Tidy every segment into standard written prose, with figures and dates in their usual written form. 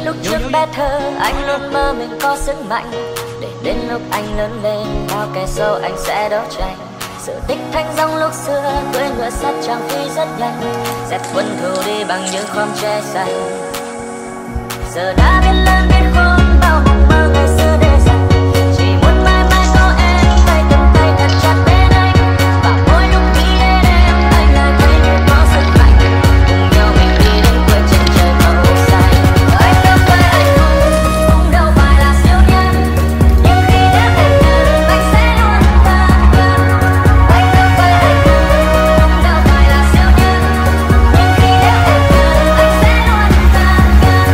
lúc trước bé thơ anh luôn mơ mình có sức mạnh, để đến lúc anh lớn lên bao kẻ sâu anh sẽ đấu tranh. Sự tích thanh dòng lúc xưa cưỡi ngựa sắt trang phi rất nhanh, dẹp quân thù đi bằng những khóm tre xanh. Giờ đã biết lớn biết khôn bao mộng mơ ngày xưa để dành, chỉ muốn mãi mãi có em tay cầm tay thật chặt bên anh. Và mỗi lúc nghĩ đến em anh lại thấy như có sức mạnh, cùng nhau mình đi đến cuối chân trời màu xanh. Anh đâu phải anh hùng, cũng đâu phải là siêu nhân, nhưng khi đến em gần anh sẽ luôn tan gần. Anh đâu phải anh hùng, cũng đâu phải là siêu nhân, nhưng khi đến em gần anh sẽ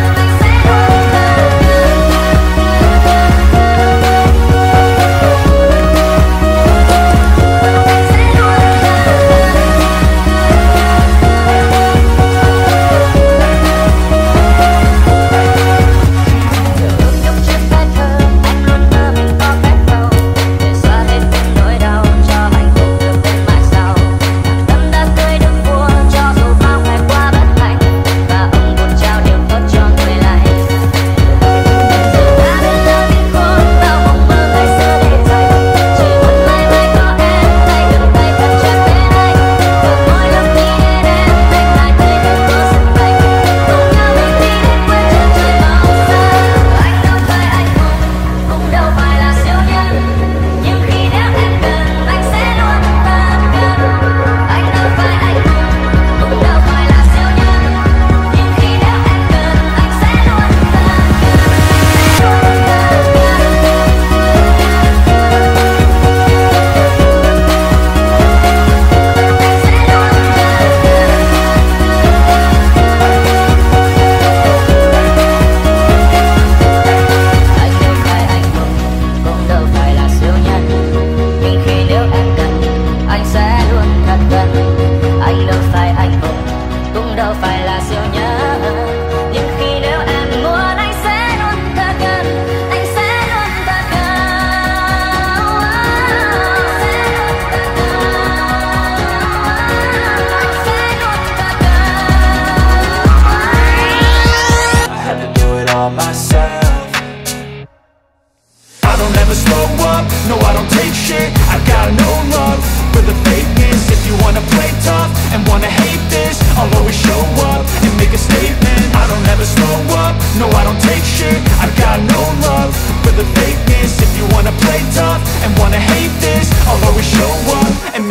luôn tan gần. Anh sẽ luôn tan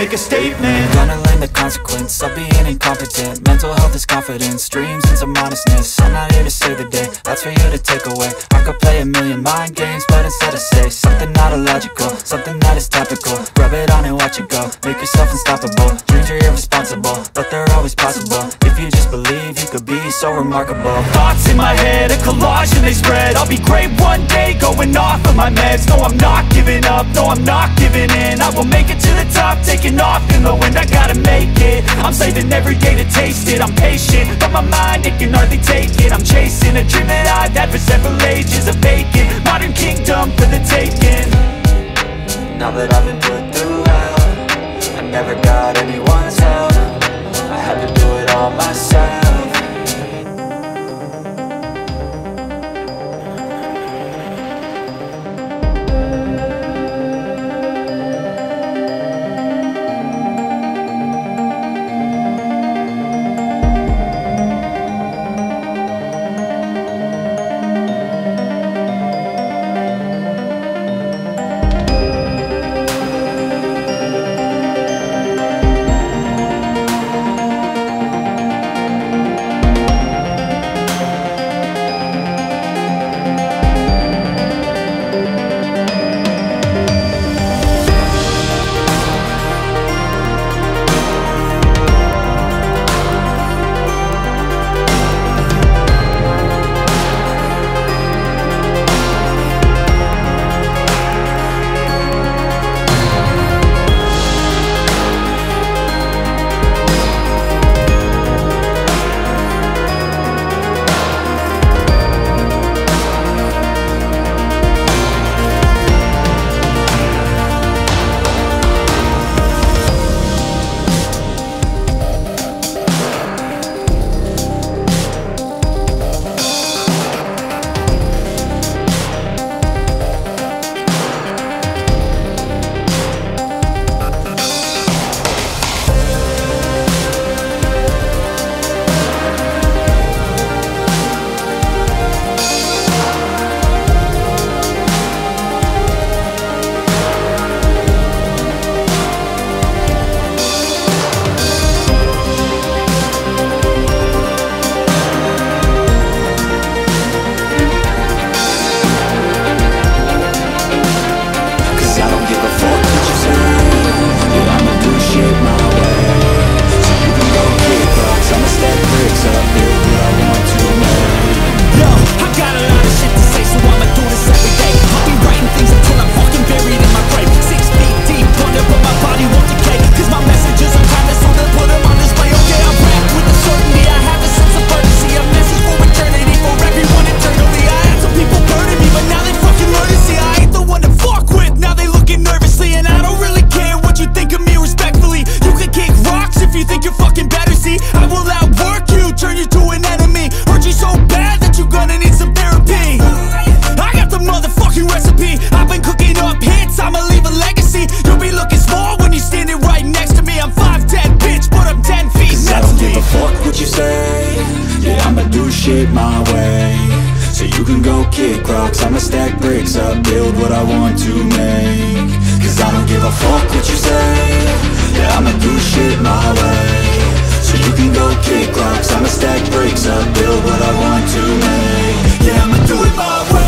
make a statement. I'm gonna learn the consequence of being incompetent. Mental health is confidence, dreams and some honestness. I'm not here to save the day, that's for you to take away. I could play a million mind games, but instead I say something not illogical, something that is topical. Rub it on and watch it go, make yourself unstoppable. Dreams are irresponsible, but they're always possible. If you just believe, you could be so remarkable. Thoughts in my head, a collage and they spread. I'll be great one day, going off of my meds. No, I'm not giving up, no, I'm not giving in. I will make it to the top, taking off in the wind. I gotta make it, I'm saving every day to taste it. I'm patient, but my mind, it can hardly take it. I'm chasing a dream that I've had for several ages. A vacant, modern kingdom for the taking. Now that I've been put through hell, I never got anyone's help. I had to do it all myself. fucking small when you're standing right next to me. I'm 5'10", bitch, but I'm 10 feet Cause mentally. I don't give a fuck what you say. Yeah, I'ma do shit my way. So you can go kick rocks, I'ma stack bricks up, build what I want to make. Cause I don't give a fuck what you say. Yeah, I'ma do shit my way. So you can go kick rocks, I'ma stack bricks up, build what I want to make. Yeah, I'ma do it my way.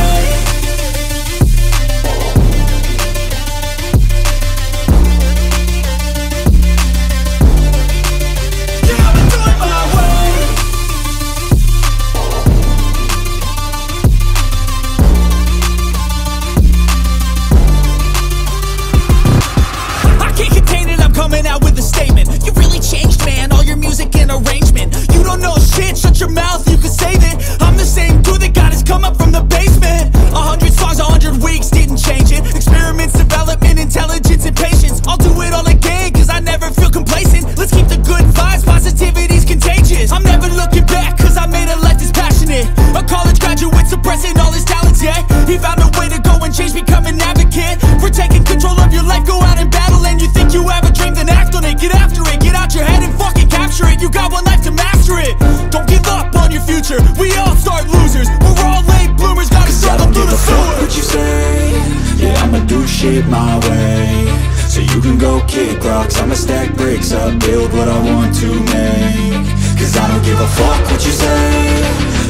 Coming out with a statement. You really changed, man, all your music and arrangement. You don't know shit, shut your mouth, you can save it. I'm the same dude that got his come up from the basement. 100 songs, 100 weeks, didn't change it. Experiments, development, intelligence, and patience. I'll do it all again, cause I never feel complacent. Let's keep the good vibes, positivity's contagious. I'm never looking back, cause I made a life that's passionate. A college graduate suppressing all his talents, yeah. He found a way to go and change, become an advocate for taking control of your life, go out and battle. And you think you have a dream, then act on it. Get after it, get out your head and fucking capture it. You got one life to master it. Don't give up on your future, we all start losers. We're all late bloomers, gotta struggle through the sewer. What you say? Yeah, I'ma do shit my way. So you can go kick rocks, I'ma stack bricks up, build what I want to make. Cause I don't give a fuck what you say.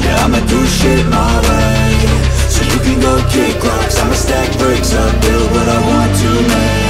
Yeah, I'ma do shit my way. So you can go kick rocks, I'ma stack bricks up, build what I want to make.